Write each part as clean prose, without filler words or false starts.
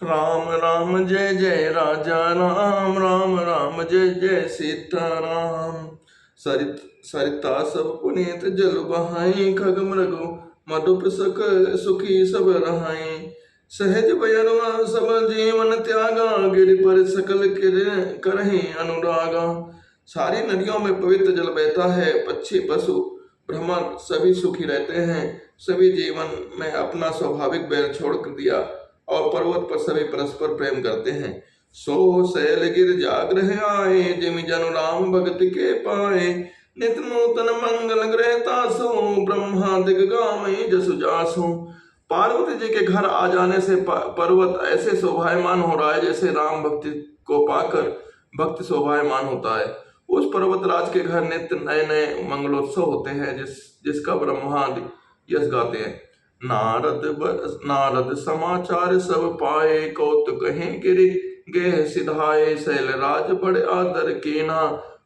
राम राम जय जय राजा राम, राम राम जय जय सीताराम। सरित सरिता सब पुनीत जल बहाई, खग मृगु मधुप सक सुखी सब रहाई। सहज बयरुआ सब जीवन त्यागा, गिर पर सकल किर करहि अनुरागा। सारी नदियों में पवित्र जल बहता है, पक्षी पशु भ्रमर सभी सुखी रहते हैं। सभी जीवन में अपना स्वाभाविक बैर छोड़ कर दिया और पर्वत पर सभी परस्पर प्रेम करते हैं। सो शैल गिर जाग्रह आए, जिमि जनु राम भगति के पाए। नित नूतन मंगल ग्रह तासो, ब्रह्मादिक गावै जसु जासो। पार्वती जी के घर आ जाने से पर्वत ऐसे शोभायमान हो रहा है जैसे राम भक्ति को पाकर भक्त शोभायमान होता है। उस पर्वतराज के घर नित्य नए नए मंगलोत्सव होते हैं, जिसका ब्रह्मादि यश गाते हैं। नारद समाचार सब पाए, कौतुक कहें गिरि गेह सिधाए। शैलराज बड़े आदर कीना,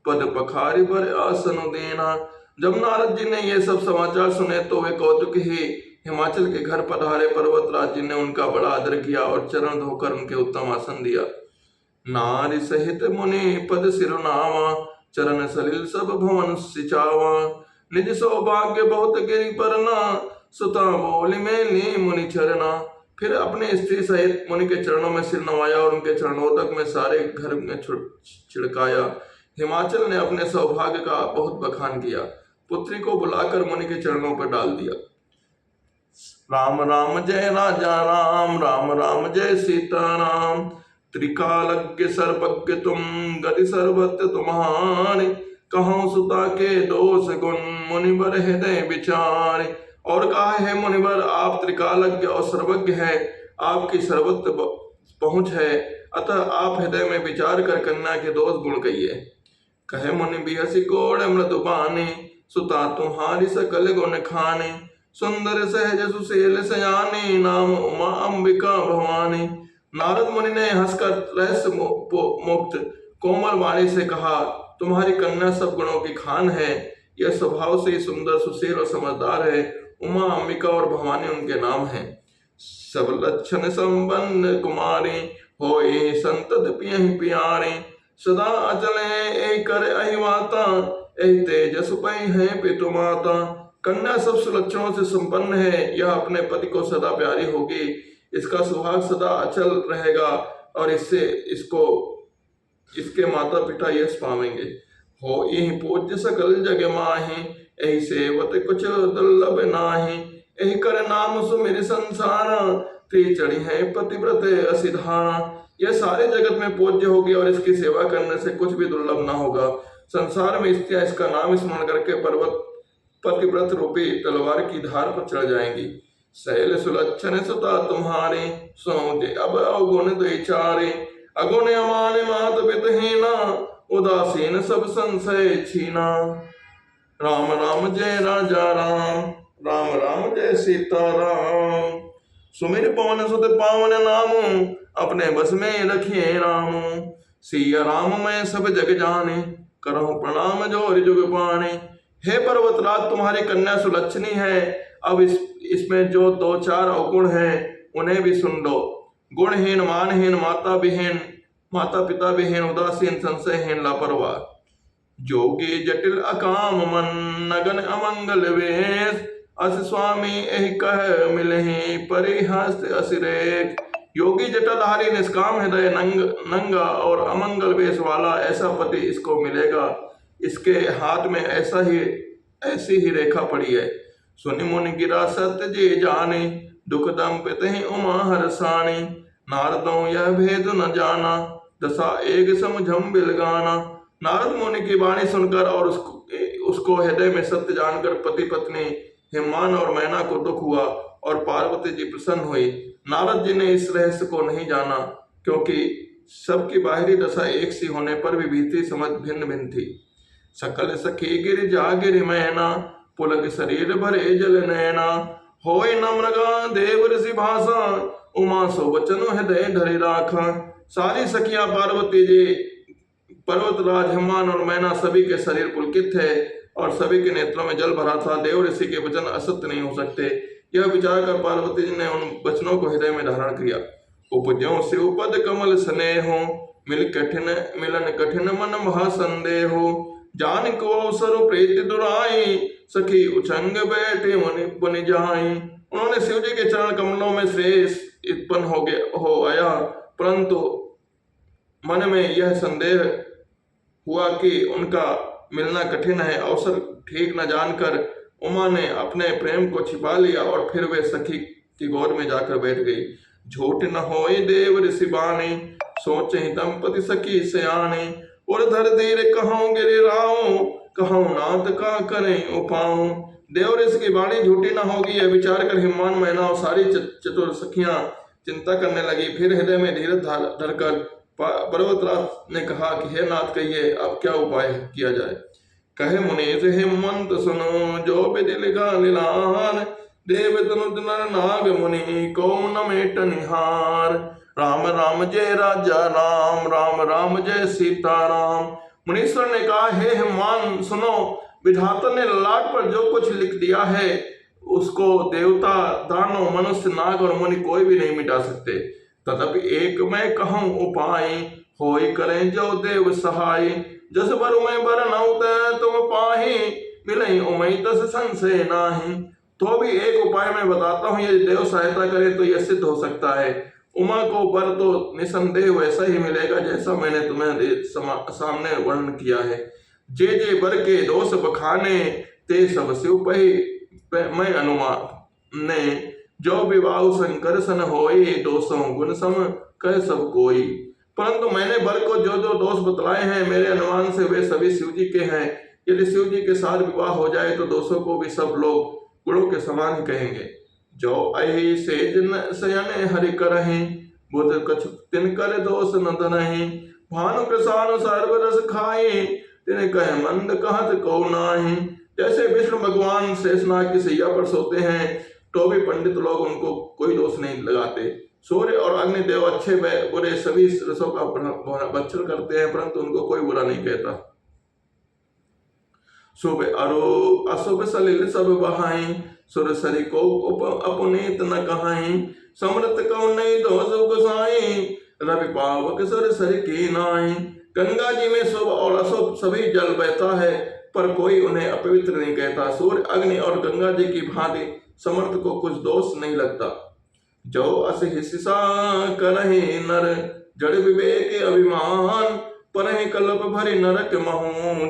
पद पखारी बड़े आसन देना। जब नारद जी ने ये सब समाचार सुने तो वे कौतुक ही हिमाचल के घर पधारे। पर्वतराज जी ने उनका बड़ा आदर किया और चरण धोकर उनके उत्तम आसन दिया। नारी सहित मुनि पद सिरनावा, चरण सलिल सब भवन सिचावा। निज सौभाग्य बहुत गिरि परना, सुता बोली मेली मुनि चरना। फिर अपने स्त्री सहित मुनि के चरणों में सिर नवाया और उनके चरणोदक में सारे घर में छिड़काया। हिमाचल ने अपने सौभाग्य का बहुत बखान किया। पुत्री को बुलाकर मुनि के चरणों पर डाल दिया। राम राम जय राजा राम, राम राम जय सीताराम। त्रिकालज्ञ सर्वज्ञ तुम, गति सर्वत्र तुम्हारे। कहूँ सुता के दोष गुण, मुनिवर हृदय विचारे। और कहा है मुनिवर, आप त्रिकालज्ञ और सर्वज्ञ हैं, आपकी सर्वत्र पहुंच है, अतः आप हृदय में विचार कर कन्या के दोष गुण कहिए। कहे मुनि बिहसी कोड़ मृदुबानी, सुता तुम्हारी सकल गुण खाने। सुंदर सहज सुशील सयानी, नाम उमा अंबिका भवानी। नारद मुनि ने हंसकर रहस्य मुक्त कोमल वाणी से कहा, तुम्हारी कन्या सब गुणों की खान है। यह स्वभाव से सुंदर सुशील और समझदार है। उमा अंबिका और भवानी उनके नाम हैं। सब लक्षण संबंध कुमारी, होए संतत पियहि प्यारे। सदा अचल है कर अहिवाता, एहि तेजस पै है पितु माता। कन्या सब सुलक्षणों से संपन्न है, यह अपने पति को सदा प्यारी होगी। इसका सुहाग सदा अचल रहेगा और इसके माता पिता यश पावेंगे। हो यही पूज्य सकल जग माही, एहि सेवत कुछ दुर्लभ नाही। एहि कर नाम सुमिर संसारा, ते चढ़ी है पतिव्रत असिधारा। यह सारे जगत में पूज्य होगी और इसकी सेवा करने से कुछ भी दुर्लभ ना होगा। संसार में स्त्रियां इसका नाम स्मरण करके पर्वत पतिव्रत रूपी तलवार की धार पर चढ़ जाएंगी। शैल सुलक्षण सुता तुम्हारे, सौजे अब अवगुण द्विचारे। अगुण अमान मात पितहीना, उदासीन सब संशय छीना। राम राम जय राजा राम, राम राम जय सीताराम। सुमिर पवन सुत पावन नाम, अपने बस में रखिए राम। सिया राम मैं सब जग जाने, करहु प्रणाम जोर जुग पाने। हे पर्वतराज, तुम्हारी कन्या सुलक्षणी है। अब इसमें जो दो चार अवगुण हैं उन्हें भी सुन लो। गुणहीन, मानहीन, माता पिता विहीन, उदासीन, संशयहीन, लापरवाह। जोगी जटिल अकाम मन, नगन अमंगल वेश। अस स्वामी एहि कह मिलहि, परिहस्त असिरेख। योगी जटाधारी, निष्काम हृदय, नंगा और अमंगल वेश वाला ऐसा पति इसको मिलेगा। इसके हाथ में ऐसी ही रेखा पड़ी है। सुनि मुनि गिरा सत्य जे जाने, दुख दम पितहि उमा हरसानी। नारदों यह भेद न जाना, दशा एक समझम बिलगाना। नारद मुनि की वाणी सुनकर और उसको हृदय में सत्य जानकर पति पत्नी हिमान और मैना को दुख हुआ और पार्वती जी प्रसन्न हुई। नारद जी ने इस रहस्य को नहीं जाना, क्योंकि सबकी बाहरी दशा एक सी होने पर भी भीतरी समझ भिन्न भिन्न थी। सकल सखी गिर जा गिर मैना, पुलक शरीर भरे जल नैना। होय न मृगा देव ऋषि भाषा, उमा सो वचन हृदय धरि राखा। सारी सखियां पार्वती जी, पर्वतराज, हिमान और मैना सभी के शरीर पुलकित थे और सभी के नेत्रों में जल भरा था। देव ऋषि के वचन असत्य नहीं हो सकते। यह विचार कर पार्वती जी ने उन वचनों को हृदय में धारण किया। उपज्यों से उपद कमल स्नेहो, मिलन कठिन मन महासंदेहो। जान को अवसर प्रीति दुराई, सखी उछंग बैठे बन जाई। उन्होंने शिव जी के चरण कमलों में श्रेष्ठ उत्पन्न हो आया, परंतु मन में यह संदेह हुआ कि उनका मिलना कठिन है। अवसर ठीक न जानकर उमा ने अपने प्रेम को छिपा लिया और फिर वे सखी की गोद में जाकर बैठ गई। झूठ न होए देव ऋषि बानी, सोचे ही दंपति सखी सयाने। और धर धीरे कहूँ गिरिराऊं, कहूँ नाथ का करें उपाऊं। देव ऋषि की वाणी झूठी न होगी, यह विचार कर हिमान मैना और सारी चतुर सखियां चिंता करने लगी। फिर हृदय में धीरज धरकर पर्वतराज ने कहा कि हे नाथ, कहिए अब क्या उपाय किया जाए। कहे मुनीष हिमंत सुनो, जो विधि लिखा निलान। देव तनुज नर नाग मुनि, को न मेट निहार। राम राम जय राजा राम, राम राम जय सीता राम। मुनीश्वर ने कहा, हे हिमान सुनो, विधाता ने ललाट पर जो कुछ लिख दिया है उसको देवता, दानव, मनुष्य, नाग और मुनि कोई भी नहीं मिटा सकते। तथापि एक मैं कहूँ उपाय, होई करें जो देव सहाय। जस बर मैं बर नौत तुम पाही, मिले उमय तस संशय नाही। तो भी एक उपाय मैं बताता हूँ, यदि देव सहायता करे तो यह सिद्ध हो सकता है। उमा को बर तो निसंदेह वैसा ही मिलेगा जैसा मैंने तुम्हें सामने वर्णन किया है। जे जे बर के दोष बखाने, ते सब शिव पही मैं अनुमान ने। जो विवाह शंकर सन होए, दोषों गुण सम कह सब कोई। परंतु मैंने बर को जो जो दोष बतलाए हैं, मेरे अनुमान से वे सभी शिव जी के हैं। यदि शिव जी के साथ विवाह हो जाए तो दोषों को भी सब लोग गुणों के समान ही कहेंगे। जो अहि सेज शयन हरि करहि, बुध कछु तिन कर दोष न धनहि। भानु प्रसाद सर्वरस खाए, तिन कह मंद कहत को नाही। जैसे विष्णु भगवान शेषनाग की सैया पर सोते हैं तो भी पंडित लोग उनको कोई दोष नहीं लगाते। सूर्य और अग्निदेव अच्छे बुरे सभी रसों का भक्षण करते हैं, परंतु उनको कोई बुरा नहीं कहता। शुभ अरो अशुभ सलिल सब बहाई, सुर सरी को अपनीत न कहाई। समृत को नहीं दोष गोसाई, रवि पावक सुर सरी की नाई। गंगा जी में शुभ और अशुभ सभी जल बहता है, पर कोई उन्हें अपवित्र नहीं कहता। सूर्य, अग्नि और गंगा जी की भांति समर्थ को कुछ दोष नहीं लगता। जो अस हिस्सा करहि नर, जड़ विवेक अभिमान। परहि कल्प भरि नरक महु,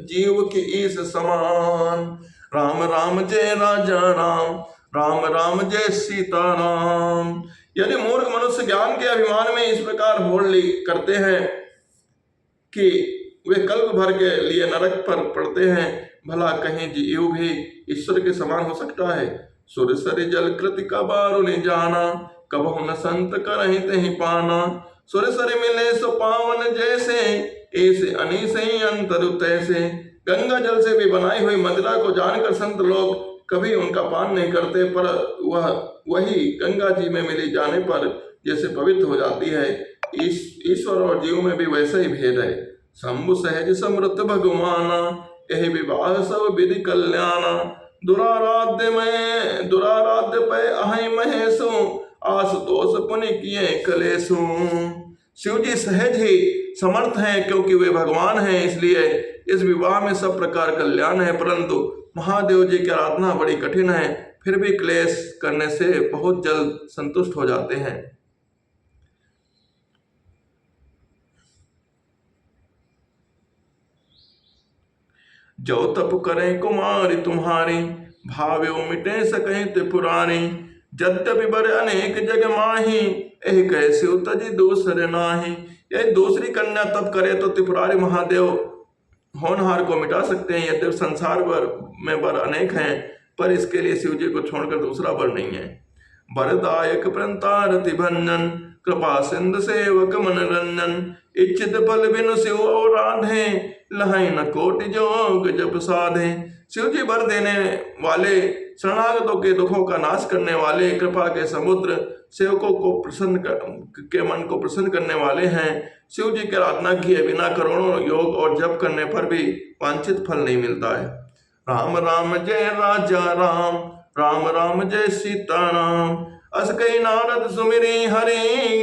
जीव की ईस समान। राम राम जय राजा राम, राम राम जय सीता राम। यदि मूर्ख मनुष्य ज्ञान के अभिमान में इस प्रकार होड़ करते हैं कि वे कल्प भर के लिए नरक पर पड़ते हैं, भला कहीं जीव भी ईश्वर के समान हो सकता है। सुर सरि जल कृति का बारु ने जाना, कबहु न संत करहि तहि पाना। सुर सरि मिले सो पावन जैसे, ऐसे अनिसे अंतर तैसे। गंगा जल से भी बनाई हुई मदिरा को जानकर संत लोग कभी उनका पान नहीं करते, पर वही गंगा जी में मिली जाने पर जैसे पवित्र हो जाती है। ईश्वर और जीव में भी वैसा ही भेद है। शंभु सहज समृत भगवाना, यही विवाह सब विधि कल्याणा। दुराराध्य पे अहि महेशु, आस दोष पुनि किए कलेशु। शिव जी सहज ही समर्थ हैं, क्योंकि वे भगवान हैं, इसलिए इस विवाह में सब प्रकार कल्याण है। परंतु महादेव जी की आराधना बड़ी कठिन है, फिर भी क्लेश करने से बहुत जल्द संतुष्ट हो जाते हैं। जो तप करें कुमारी तुम्हारी, भाव्यो मिटे सकें त्रिपुरारी। यद्यपि बर अनेक जग माही, यही कैसे तजी दूसरे नाही। यदि दूसरी कन्या तप करे तो त्रिपुरारी महादेव होनहार को मिटा सकते हैं। यद्यपि संसार में बर अनेक हैं, पर इसके लिए शिव जी को छोड़कर दूसरा बर नहीं है। बरदायक प्रंतारति भंजन, कृपा सिंध सेवक मनरंजन। इच्छित फल बिनु शिव और राधे, लहै न कोटि जोग जप साधे। शिव जी वर देने वाले, शरणागतों के दुखों का नाश करने वाले, कृपा के समुद्र, सेवकों को के मन को प्रसन्न करने वाले हैं। शिव जी की आराधना किए बिना करोड़ों योग और जप करने पर भी वांछित फल नहीं मिलता है। राम राम जय राजा राम, राम राम जय सीता राम। अस कई नारद सुमिरी हरि,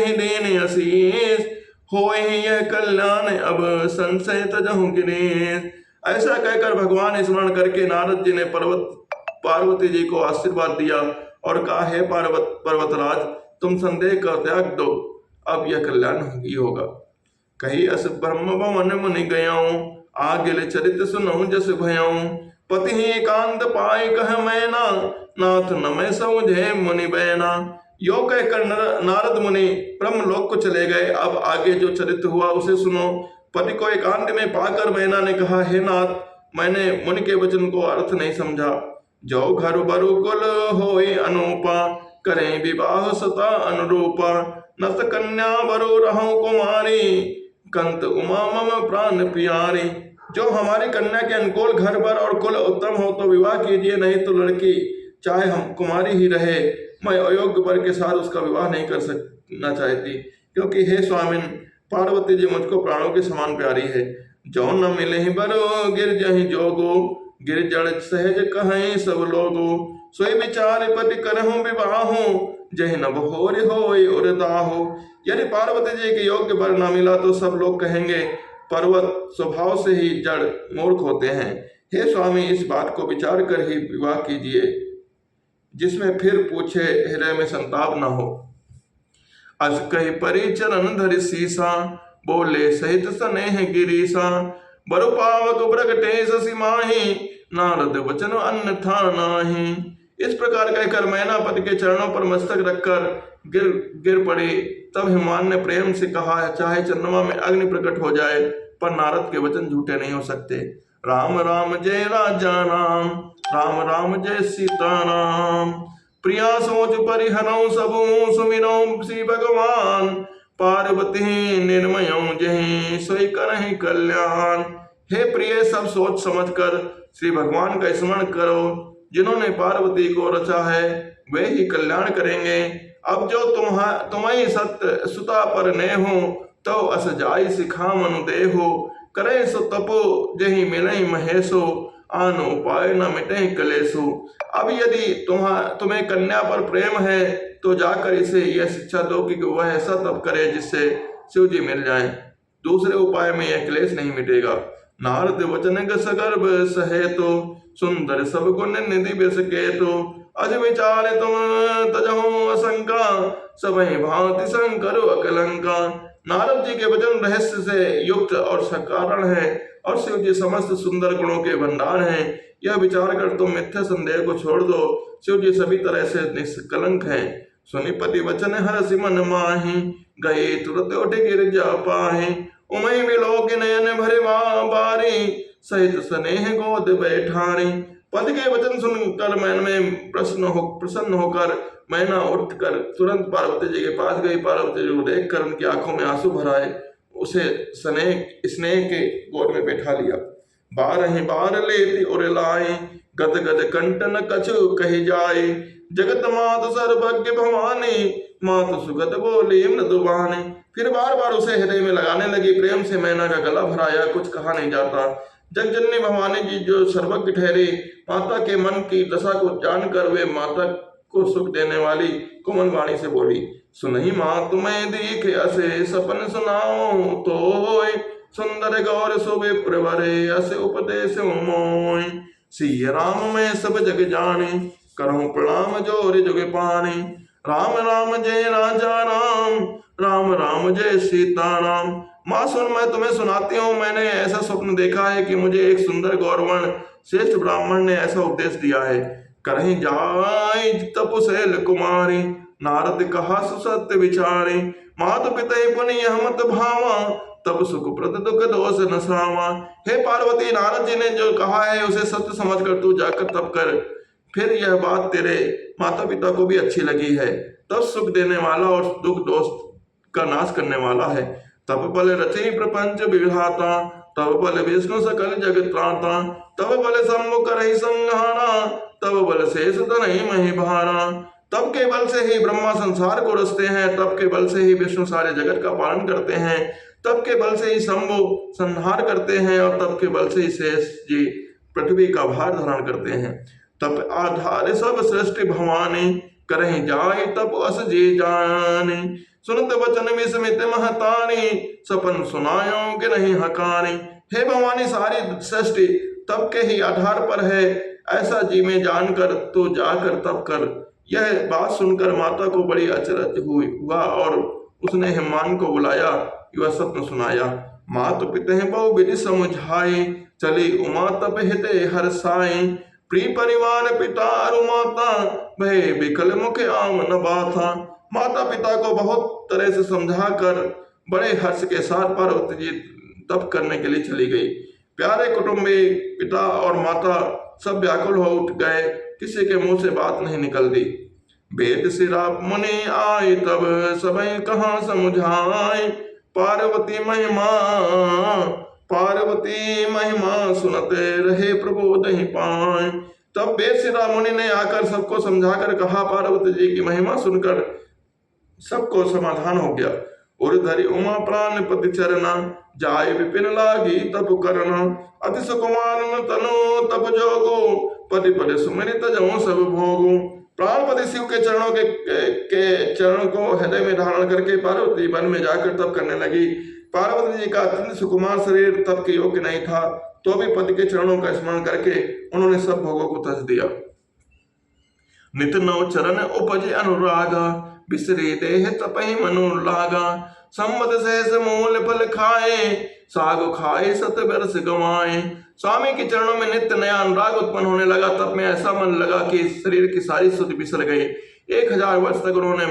जही देने असीस, होए यह कल्याण अब संशय तजहु गिरीश। ऐसा कहकर भगवान स्मरण करके नारद जी ने पार्वती जी को आशीर्वाद दिया और कहा, हे पर्वतराज, तुम संदेह का त्याग दो, अब यह कल्याण ही होगा। कही अस ब्रह्म भवन मुनि गयाऊं, आगिल चरित सुनऊं जस भयाऊं। पति ही एकांत पाए कह मैना, नाथ न मैं समझे मुनि बैना। यो कहकर नारद मुनि ब्रह्मलोक को चले गए। अब आगे जो चरित्र हुआ उसे सुनो। पति को एकांत में पाकर मैना ने कहा, हे नाथ, मैंने मुनि के वचन को अर्थ नहीं समझा। जो घर बरु कुल होए अनूपा, करें विवाह सता अनुरूपा। नत कन्या बरु रहूं कुमारी, कंत उमा मम प्राण प्यारी। जो हमारी कन्या के अनुकूल घर बर और कुल उत्तम हो तो विवाह कीजिए, नहीं तो लड़की चाहे हम कुमारी ही रहे, मैं अयोग्य वर के साथ उसका विवाह नहीं कर सकना चाहती, क्योंकि हे स्वामिन, पार्वती जी मुझको प्राणों के समान प्यारी है। जो न मिले ही बरो गिर जही जोगो, गिर जड़ सहज कहें सब लोगो। सोई विचार पति करहूं विवाहो, जही नभ होर होय उरदाहो। यदि पार्वती जी के योग्य वर न मिला तो सब लोग कहेंगे पर्वत स्वभाव से ही जड़ मूर्ख होते हैं। हे स्वामी, इस बात को विचार कर ही विवाह कीजिए, जिसमें फिर पूछे हृदय में संताप न हो। अस कही परिचरण धरि सीसा, बोले सहित स्नेह गिरीसा। बरु पावक प्रगटे शशि माही, नारद वचन अन्यथा नाही। इस प्रकार कहकर मैना पति के चरणों पर मस्तक रखकर गिर पड़ी। तब हिमान ने प्रेम से कहा, चाहे चंद्रमा में अग्नि प्रकट हो जाए, पर नारद के वचन झूठे नहीं हो सकते। राम राम जय राजा राम, राम राम जय सीता राम। प्रिया सोच परिहरऊ सबू, सुमिरऊ श्री भगवान। पार्वती निर्मयऊ जही, सोई करहि कल्याण। हे प्रिय, सब सोच समझकर श्री भगवान का स्मरण करो। जिन्होंने पार्वती को रचा है वे ही कल्याण करेंगे। अब जो तुम्हारी सत्य सुता पर ने हो, तो अस जाई सिखा मनु देहो। करे सो तपो जही मिलई महेशो, आन उपाय न मिटे कलेशो। अब यदि तुम्हें कन्या पर प्रेम है तो जाकर इसे यह शिक्षा दो कि वह ऐसा तप करे जिससे शिव जी मिल जाए। दूसरे उपाय में यह क्लेश नहीं मिटेगा। नारद वचन सगर्भ सहे तो, सुंदर सब गुण निधि बेसके तो। अज विचार तुम तजहु असंका, सबहि भांति शंकर अकलंका। नारद जी के वचन रहस्य से युक्त और सकारण है, और शिव जी समस्त सुंदर गुणों के भंडार हैं। यह विचार कर तुम मिथ्या संदेह को छोड़ दो। शिव जी सभी तरह से निष्कलंक हैं। सुनिपति वचन हरसि मन माहि, गए तुरत उठ गिरजा पाहि। उमय विलोक नयन भरे बारी, सहित स्नेह गोद बैठारी। पद के वचन सुनकर मन में प्रसन्न होकर मैना उठकर तुरंत पार्वती जी के पास गई। पार्वती जी को देखकर उनकी आंखों में आंसू भराए, उसे स्नेह के गोद में बैठा लिया। बारह बार लेती उर लाए, गद गद कंठ न कछु कही जाए। जगत मात सर्वज्ञ भवानी, मात सुगत बोली मृदुबानी। फिर बार बार उसे हृदय में लगाने लगी। प्रेम से मैना का गला भराया, कुछ कहा नहीं जाता। जगजननी भवानी जी जो सर्वज्ञ ठहरी, माता के मन की दशा को जानकर वे माता को सुख देने वाली कोमल वाणी से बोली, सुनहि माँ तुम्हें देखे असे, सपन सुनाओ तो सुंदर गौर सुबे प्रवरे, असे उपदेश मोय। सिय राम में सब जग जाने, करहूं प्रणाम जोर जुग पाने। राम राम जय राजा राम, राम राम जय सीता राम। माँ सुन, मैं तुम्हें सुनाती हूँ। मैंने ऐसा स्वप्न देखा है कि मुझे एक सुंदर गौरवर्ण श्रेष्ठ ब्राह्मण ने ऐसा उपदेश दिया है। करहीं जाय तपसेल कुमारी, नारद कहा सुसत्य विचारे। मात पिता पुनि मत भावा, तब सुख प्रद दुख दोष न सावा। हे पार्वती, नारद जी ने जो कहा है उसे सत्य समझकर तू जाकर तप कर। फिर यह बात तेरे माता पिता को भी अच्छी लगी है। तब सुख देने वाला और दुख दोष का नाश करने वाला है। तब बल रचि प्रपंच विधाता, तब बल विष्णु सकल जगत त्राता। तब बल शंभु करहि संहारा, तब बल शेष तनहि महि भारा। तब के बल से ही ब्रह्मा संसार को रचते हैं, तब के बल से ही विष्णु सारे जगत का पालन करते हैं, तब के बल से ही शंभु संहार करते हैं, और तब के बल से ही शेष जी पृथ्वी का भार धारण करते हैं। तब आधार सब सृष्टि भवानी, करहि जाय तप अस जे जाने। सुनत वचन विस्मित महतारी, सपन सुनायो कि नहीं हकानी। हे भवानी, सारी सृष्टि तप के ही आधार पर है, ऐसा जी में जानकर तो जाकर तप कर। यह बात सुनकर माता को बड़ी अचरज हुआ और उसने हेमान को बुलाया, यह सत्य सुनाया। मात पिते बहु विधि समझाए, चली उमा तप हिते हर्षाए। प्रिय परिवार पिता अरु माता, भय विकल मुख आम न बाथा। माता पिता को बहुत तरह से समझाकर बड़े हर्ष के साथ पार्वती जी तप करने के लिए चली गई। प्यारे कुटुंबी पिता और माता सब व्याकुल हो उठ गए, किसी के मुंह से बात नहीं निकलती। वेद सिरा मुनि आए तब सबई कहाँ समझाए। पार्वती महिमा सुनते रहे प्रबोध ही पाए। तब वेद सिरा मुनि ने आकर सबको समझाकर कहा, पार्वती जी की महिमा सुनकर सबको समाधान हो गया। और धरि उमा प्राण पति चरना, जाय विपिन लागी तप करना। अति सुकुमार न तनु तप जोगो, पति पद सुमिरित जौ सब भोगो। प्राणपति शिव के चरणों के चरणों को हृदय में धारण करके पार्वती वन में जाकर तप करने लगी। पार्वती जी का अत्यंत सुकुमार शरीर तप के योग्य नहीं था, तो भी पति के चरणों का स्मरण करके उन्होंने सब भोगों को तज दिया। नित नव चरण उपजे अनुरागा, बिसरे देह तपहि मनु लागा। संवत सहस मूल फल खाए, सागु खाए सत वर्ष गवाए। स्वामी के चरणों में नित्य नया अनुराग उत्पन्न होने लगा। तब में ऐसा मन लगा कि शरीर की सारी सुध बिसर गई। 1000 वर्ष तक उन्होंने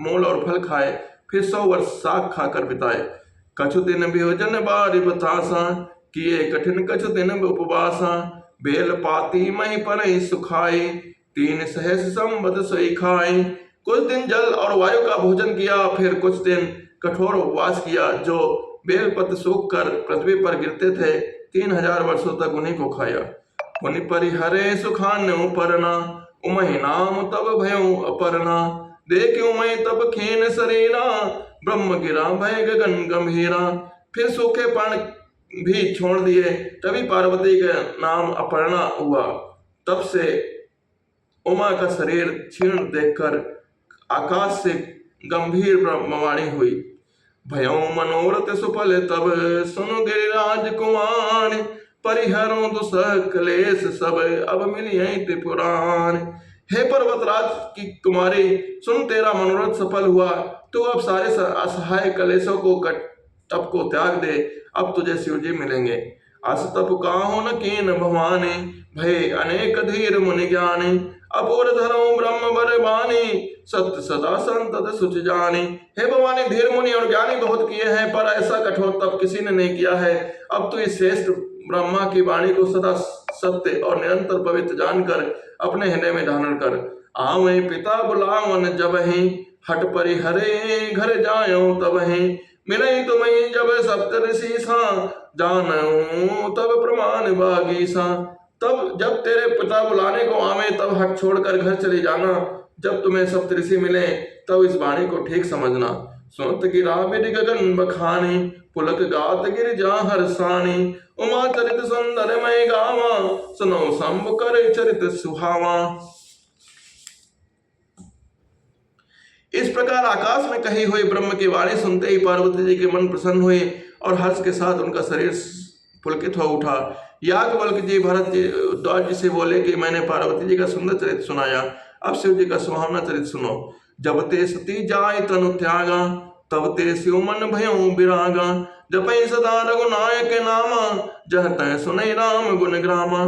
मूल और फल खाए, फिर 100 वर्ष साग खाकर बिताए। कछु दिन भोजन बारी बतासा, किए कठिन कछु दिन उपवासा। बेल पाती मही पर सुखाए, 3 सहस संवत सोई खाए। कुछ दिन जल और वायु का भोजन किया, फिर कुछ दिन कठोर उपवास किया। जो बेलपत्र सूख कर पृथ्वी पर गिरते थे, 3000 वर्षों तक उन्हीं को खाया। पुनि परिहरे सुखान उपरना, उमहि नाम तब भयउ अपरना। देख उमहि तब खेन शरीरा, ब्रह्म गिरा भय गगन गंभीरा। फिर सूखे पान भी छोड़ दिए, तभी पार्वती का नाम अपर्णा हुआ। तब से उमा का शरीर क्षीण देखकर आकाश से गंभीर ब्रह्मवाणी हुई। भयों मनोरथ सुफल तब, सुनु गिरिराज कुमार। परिहरों दुसह क्लेश सब, अब मिलिए त्रिपुरान। हे पर्वतराज की कुमारी, सुन तेरा मनोरथ सफल हुआ। तू अब सारे असहाय क्लेशों को तप को त्याग दे, अब तुझे शिवजी मिलेंगे। अस तप काहु न कीन भवानी, भय अनेक धीर मुनि ज्ञानी। अपूर धरो ब्रह्म बर बानी, सत्य सदा संतत सुच जानी। हे भवानी, धीर मुनि और ज्ञानी बहुत किए हैं, पर ऐसा कठोर तप किसी ने नहीं किया है। अब तो इस श्रेष्ठ ब्रह्मा की वाणी को सदा सत्य और निरंतर पवित्र जानकर अपने हृदय में धारण कर। आवे पिता बुलावन जब ही, हट परिहरे घर जायो तब ही। मिलई तुम्हें जब सप्त ऋषि सा, जानऊ तब प्रमाण बागीसा। तब जब तेरे पिता बुलाने को आवे, तब हट छोड़कर घर चले जाना। जब तुम्हें सप्तऋषि मिले, तब इस वाणी को ठीक समझना। सुनत गिरा विधि गगन बखानी, पुलक गात गिर जा हर्षानी। उमा चरित सुंदर मय गावा, सुनो शंभु कर चरित सुहावा। इस प्रकार आकाश में कही हुई ब्रह्म की वाणी सुनते ही पार्वती जी के मन प्रसन्न हुए और हर्ष के साथ उनका शरीर पुलकित हो उठा। याज्ञवल्क्य जी भरत जी द्वार जी से बोले कि मैंने पार्वती जी का सुंदर चरित्र सुनाया, अब शिव जी का सुहावना चरित्र सुनो। जब ते सती जाय तनु त्यागा, तब ते शिव मन भयउ विरागा। जपै सदा रघुनायक नामा, जह तह सुनै राम गुण ग्रामा।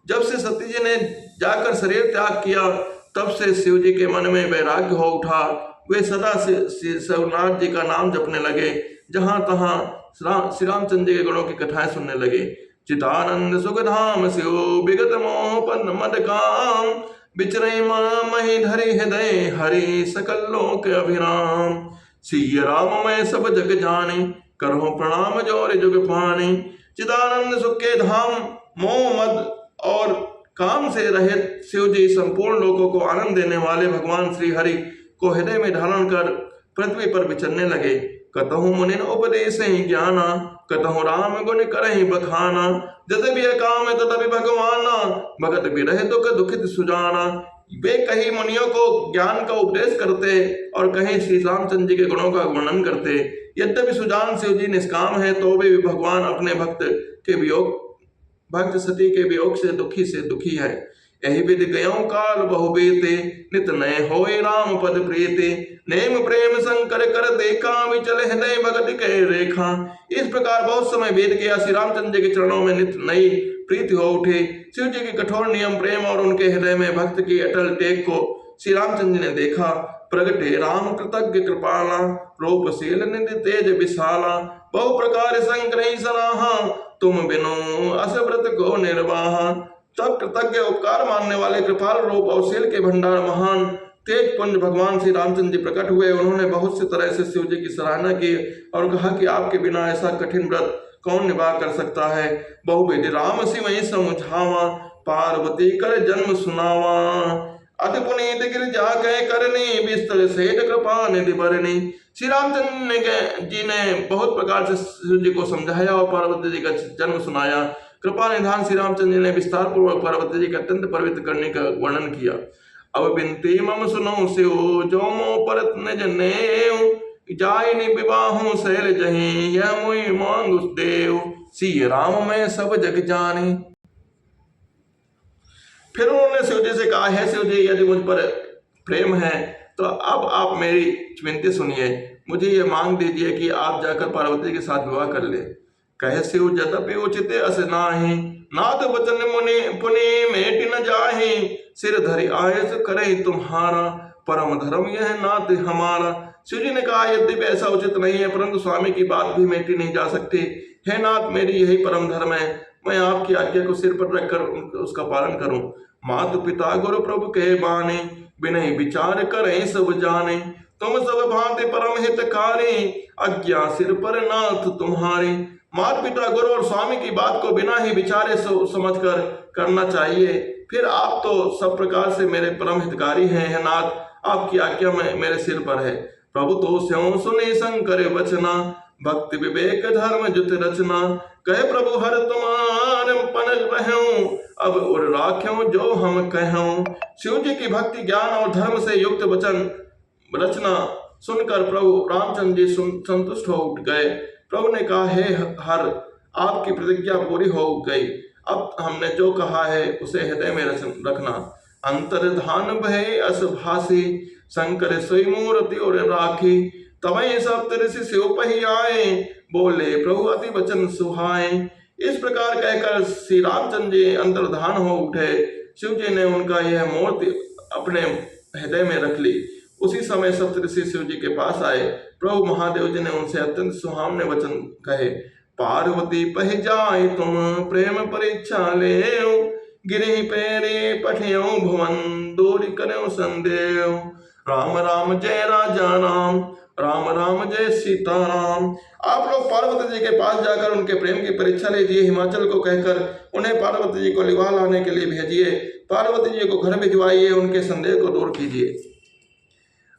जब से सती जी ने जाकर शरीर त्याग किया, तब से शिव जी के मन में वैराग्य हो उठा। वे सदा शिवनाथ जी का नाम जपने लगे। जहां तहां श्री रामचंद्र जी के गुणों की कथाएं सुनने लगे। चिदानंद सुखधाम शिव, विगत मोह पद मद काम। बिचरे मही धरि हृदय, हरि सकल लोक अभिराम। सिय राम मैं सब जग जाने, करहु प्रणाम जोर जुग पाने। चिदानंद सुख के धाम, मोह मद और काम से रहित शिव जी संपूर्ण लोगों को आनंद देने वाले भगवान श्री हरि को हृदय में धारण कर पृथ्वी पर विचरने लगे। कतहु मुनिन उपदेश ही ज्ञाना, कतहु राम गुण करहि बखाना। जद भी काम तदपि भगवाना, भगत बिरह दुख दुखित सुजाना। वे कहीं मुनियों को ज्ञान का उपदेश करते और कहीं श्री रामचंद्र जी के गुणों का वर्णन करते। यद्यपि सुजान शिव जी निष्काम है तो भी भगवान अपने भक्त सती के वियोग से दुखी है। यही विधि गयों काल बहु बेते, नित नए होए राम पद प्रीते। नेम प्रेम शंकर कर देखा, विचल हृदय भगत के रेखा। इस प्रकार बहुत समय बीत गया, श्री रामचंद्र जी के चरणों में नित नई प्रीति हो उठे। शिव जी के कठोर नियम प्रेम और उनके हृदय में भक्त की अटल टेक को श्री रामचंद्र जी ने देखा। प्रगटे राम कृतज्ञ कृपाला, रूपशील निधि तेज विशाला। बहु प्रकार शंकर सराहा, तुम बिनु असव्रत को निर्वाहा। तब कृतज्ञ उपकार मानने वाले कृपाल रूप और शील के भंडार महान तेज पुंज भगवान श्री रामचंद्र जी प्रकट हुए। उन्होंने बहुत सी तरह से शिव जी की सराहना की और कहा कि आपके बिना ऐसा कठिन व्रत कौन निभा कर सकता है। बहुविधि राम शिव समझावा, पार्वती कर जन्म सुनावा। अति पुनीत गिर जाके करनी, बिस्तर सेठ कृपा निधि भरनी। श्री रामचंद्र जी ने बहुत प्रकार से शिव जी को समझाया और पार्वती जी का जन्म सुनाया। कृपा निधान श्री रामचंद्र जी ने विस्तार पूर्वक पार्वती जी का अत्यंत पवित्र करने का वर्णन किया। अब बिनती मम सुनो शिव, जो मो परत निज नेव। जाय नि विवाहु शैल जहीं, यह मुई मांग देव। सी राम में सब जग जाने। फिर उन्होंने शिव जी से कहा, है शिव जी, यदि मुझ पर प्रेम है तो अब आप मेरी विनती सुनिए। मुझे ये मांग दीजिए कि आप जाकर पार्वती के साथ विवाह कर ले। कहे शिव जदपि उचित अस नाहि, नाथ वचन मुनि पुनि मेट न जाहि। सिर धरि आयस करे तुम्हारा, परम धर्म यह नाथ हमारा। शिव जी ने कहा, यद्यपि ऐसा उचित नहीं है, परंतु स्वामी की बात भी मेटी नहीं जा सकती। हे नाथ, मेरी यही परम धर्म है, मैं आपकी आज्ञा को सिर पर रखकर उसका पालन करूं। मातु पिता गुरु प्रभु कहे बाने, बिनहि विचार करें सब जाने। तुम सब भांति परम हितकारी, आज्ञा सिर पर नाथ तुम्हारे। माता पिता गुरु और स्वामी की बात को बिना ही विचारे समझकर करना चाहिए। फिर आप तो सब प्रकार से मेरे परम हितकारी हैं। नाथ, आपकी आज्ञा में मेरे सिर पर है। प्रभु तो स्यों सुने शंकर वचना, भक्ति विवेक धर्म जुत रचना। कहे प्रभु हर तुम्हार पन रहूं, अब उर राख्यों जो हम कहूं। शिव जी की भक्ति ज्ञान और धर्म से युक्त वचन रचना सुनकर प्रभु रामचंद्र जी संतुष्ट हो उठ गए। प्रभु ने कहा, हे हर, आपकी प्रतिज्ञा पूरी हो गई। अब हमने जो कहा है उसे हृदय में रखना। अंतर्धान भय अस भासी, शंकर सोई मूर्ति और राखी। तवै सप्तऋषि शिव पही आए, बोले प्रभु अति वचन सुहाए। इस प्रकार कहकर श्री रामचंद्र जी अंतर्धान हो उठे। शिव जी ने उनका यह मूर्ति अपने हृदय में रख ली। उसी समय सप्तऋषि शिव जी के पास आए। प्रभु महादेव जी ने उनसे अत्यंत सुहावने वचन कहे। पार्वती पह जाए तुम, प्रेम परीक्षा ले। गिरि पैरे पठियो भुवन, दूरी करो संदेव। राम राम जय राजा राम, राम राम जय सीताराम। आप लोग पार्वती जी के पास जाकर उनके प्रेम की परीक्षा लीजिए। हिमाचल को कहकर उन्हें पार्वती जी को लिवा लाने के लिए भेजिए। पार्वती जी को घर भिजवाइए, उनके संदेह को दूर कीजिए।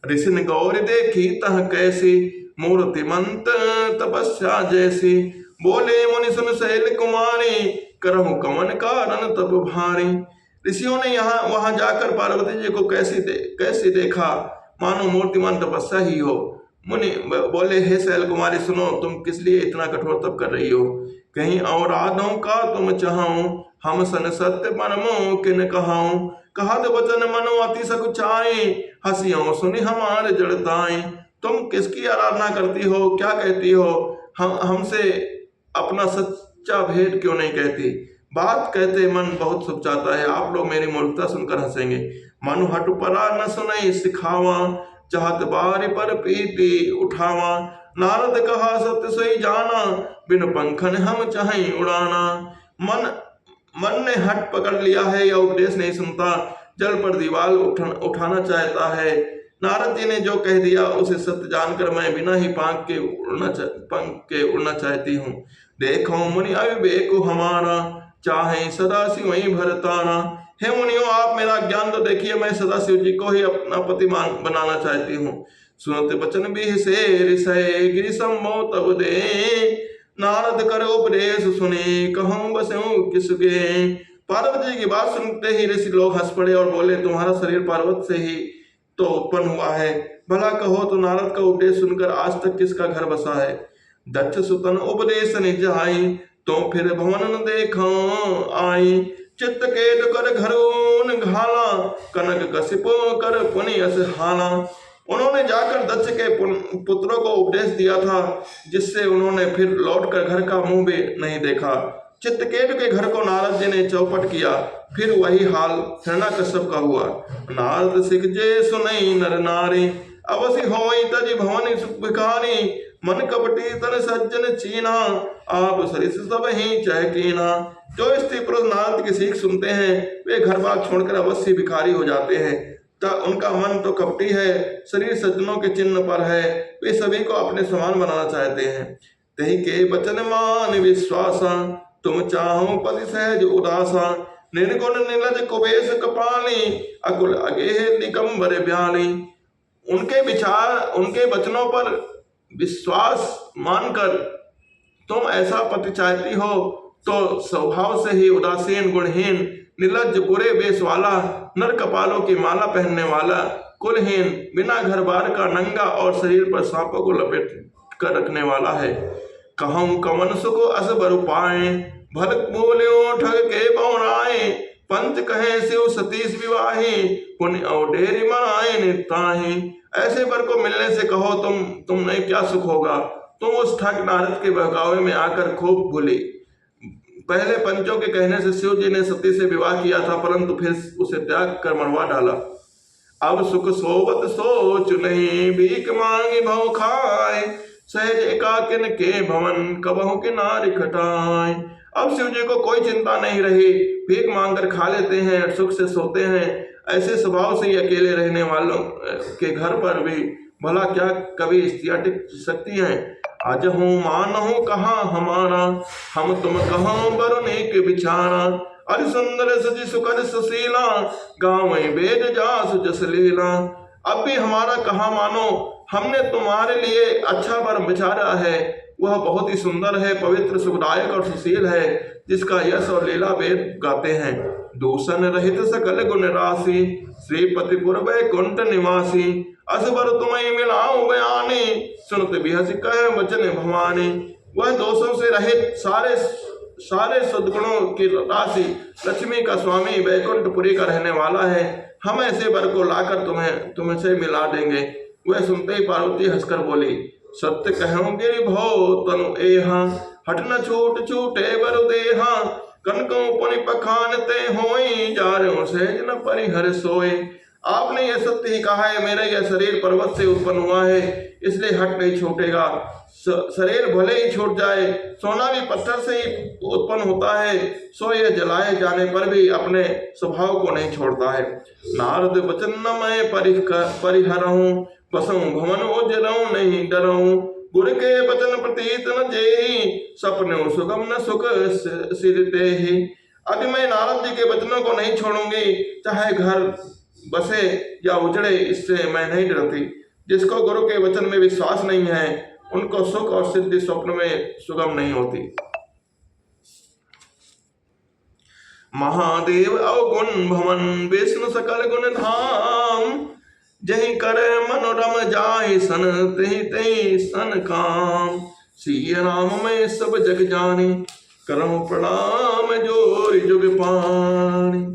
ऋषि गौर देखी तह कैसी, मूर्तिमंत तपस्या जैसी। बोले मुनि सुन शैल कुमारी, करहु कमन कारण तप भारी। ऋषियों ने वहां जाकर पार्वती जी को कैसी देखा, मानो मूर्तिमान तपस्या ही हो। मुनि बोले, हे शैल कुमारी, सुनो, तुम किस लिए इतना कठोर तप कर रही हो। कहीं और आदों का तुम चाहूं, हम सन सत्य परमो किन कहाऊं। कहत वचन मनो अति सकुचाई, हंसियों सुनि हमारे जड़ताई। तुम किसकी आराधना करती हो, क्या कहती हो, हमसे अपना सच्चा भेद क्यों नहीं कहती। बात कहते मन बहुत सुचाता है। आप लोग मेरी मूर्खता सुनकर हंसेंगे। मनु हट परा न सुनई सिखावा, चाहत बारी पर प्रीति उठावा। नारद कहा सत्य सोई जाना, बिन पंखन हम चाहें उड़ाना। मन ने हट पकड़ लिया है, या उपदेश नहीं सुनता, जल पर दीवार उठाना चाहता है। नारद जी ने जो कह दिया उसे सत्य जानकर मैं बिना ही पंख के उड़ना चाहती हूँ। देखो मुनि अविवेक हमारा, चाहे सदा शिव वही भरताना। हे मुनियों, आप मेरा ज्ञान तो देखिए, मैं सदा शिव जी को ही अपना पति बनाना चाहती हूँ। सुनते वचन भी से ऋषय, गिरि सम्मो तब दे। नारद करो उपदेश सुने, कहूँ बसऊँ किसके। पार्वती जी की बात सुनते ही ऋषि लोग हंस पड़े और बोले, तुम्हारा शरीर पर्वत से ही तो उत्पन्न हुआ है, भला कहो तो नारद का उपदेश सुनकर आज तक किसका घर बसा है। दक्ष सुतन उपदेश निज आई, तो फिर भवन न देखो आई। चित्त केत कर घरून घाला, कनक कसिपो कर पुनि अस हाला। उन्होंने जाकर दक्ष के पुत्रों को उपदेश दिया था, जिससे उन्होंने फिर लौटकर घर का मुंह भी नहीं देखा। चित्रकेतु के घर को नारद जी ने चौपट किया, फिर वही हाल हिरण्यकश्यप का हुआ। नारद सिखजे सुनई नर नारी, अवसि होई तज भवन सुख भिखारी। मन कपटी तन सज्जन चीना, आप सरिस सब ही चहकीना। जो स्त्री पुरुष नारद की सीख सुनते हैं वे घर बार छोड़कर अवश्य भिखारी हो जाते हैं। उनका मन तो कपटी है, शरीर सज्जनों के चिन्ह पर है, वे सभी को अपने समान बनाना चाहते हैं। तही के बचन मान विश्वासा, तुम चाहो पति सहज उदासा। निर्गुण नीलज कुबेश कपाली, अकुल अगेह दिगंबर ब्याली। उनके विचार उनके वचनों पर विश्वास मानकर तुम ऐसा पति चाहती हो तो स्वभाव से ही उदासीन, गुणहीन, निर्लज्ज, बुरे वेश वाला, नर कपालों की माला पहनने वाला, कुलहीन, बिना घर बार का, नंगा और शरीर पर सांपों को लपेट कर रखने वाला है। कहूँ कवन सुख अस बरु पाए, भल बोल्यो ठग के बौराए। पंच कहे शिव सतीश विवाही, पुण्य और डेरी मनाए निताही। ऐसे वर को मिलने से कहो तुमने क्या सुख होगा। तुम उस ठग नारद के बहकावे में आकर खूब भूली। पहले पंचों के कहने से शिव जी ने सती से विवाह किया था, परंतु फिर उसे त्याग कर मरवा डाला। अब सुख सोवत सोच नहीं, भीख मांगी भव खाए। सहज एकाकिन के भवन, कबहु के नारी खटाए। अब शिव जी को कोई चिंता नहीं रही, भीख मांगकर खा लेते हैं, सुख से सोते हैं। ऐसे स्वभाव से ही अकेले रहने वालों के घर पर भी भला क्या कभी स्त्रियां टिक सकती हैं। आज हूँ मान हूँ कहाँ हमारा, हम तुम कहाँ बरुनीक बिचारा। अरि सुंदर सजी सुकर सुशीला, गाँव वेद जास जस लीला। अब भी हमारा कहाँ मानो, हमने तुम्हारे लिए अच्छा वर विचारा है। वह बहुत ही सुंदर है, पवित्र, सुखदायक और सुशील है, जिसका यश और लीला वेद गाते हैं। दूषण रहित सकल गुण राशि, श्रीपतिपुर वैकुंठ निवासी। असबर तुम्हें मिलाऊं बयानी, सुनत बिहस कह वचन भवानी। वह दोषों से रहित सारे सद्गुणों की राशि, लक्ष्मी का स्वामी, वैकुंठपुरी का रहने वाला है। हम ऐसे वर को लाकर तुमसे मिला देंगे। वह सुनते ही पार्वती हंसकर बोली, सत्य कहूं गिरि भो तनु एहा, हट न छूट छूटे वर देहा। कनकों पुनि पखानते होई, जारों सहज न परिहर सोए। आपने यह सत्य ही कहा है, मेरा यह शरीर पर्वत से उत्पन्न हुआ है, इसलिए हट नहीं छूटेगा। शरीर भले ही छूट जाए, सोना भी पत्थर से ही उत्पन्न होता है, सो यह जलाए जाने पर भी अपने स्वभाव को नहीं छोड़ता है। नारद वचन न मैं परिहरऊं, बसऊं भवन उजरऊं नहीं डरऊं। गुर के वचन प्रतीत न जेहि, सपने सुगम न सुख सिरते ही। अभी मैं नारद जी के वचनों को नहीं छोड़ूंगी, चाहे घर बसे या उजड़े, इससे मैं नहीं डरती। जिसको गुरु के वचन में विश्वास नहीं है, उनको सुख और सिद्धि स्वप्न में सुगम नहीं होती। महादेव अवगुण भवन, विष्णु सकल गुण धाम। जहि कर मनोरम जाहि सन, तहि तहि सन काम। सिय राम में सब जग जानी, करम प्रणाम जोरि जुग पानी।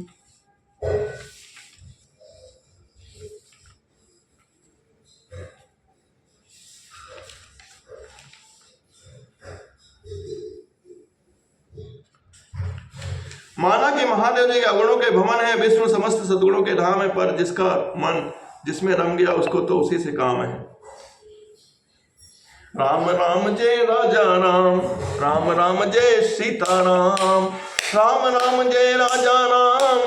माना कि महादेव जी के अवगुणों के भवन है, विष्णु समस्त सद्गुणों के धाम है, पर जिसका मन जिसमें रम गया उसको तो उसी से काम है। राम राम जय राजा राम, राम राम जय सीता राम। राम राम जय राजा राम,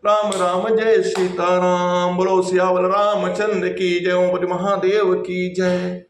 राम राम जय सीता राम। बोलो सियावर रामचंद्र की जय। ओम महादेव की जय।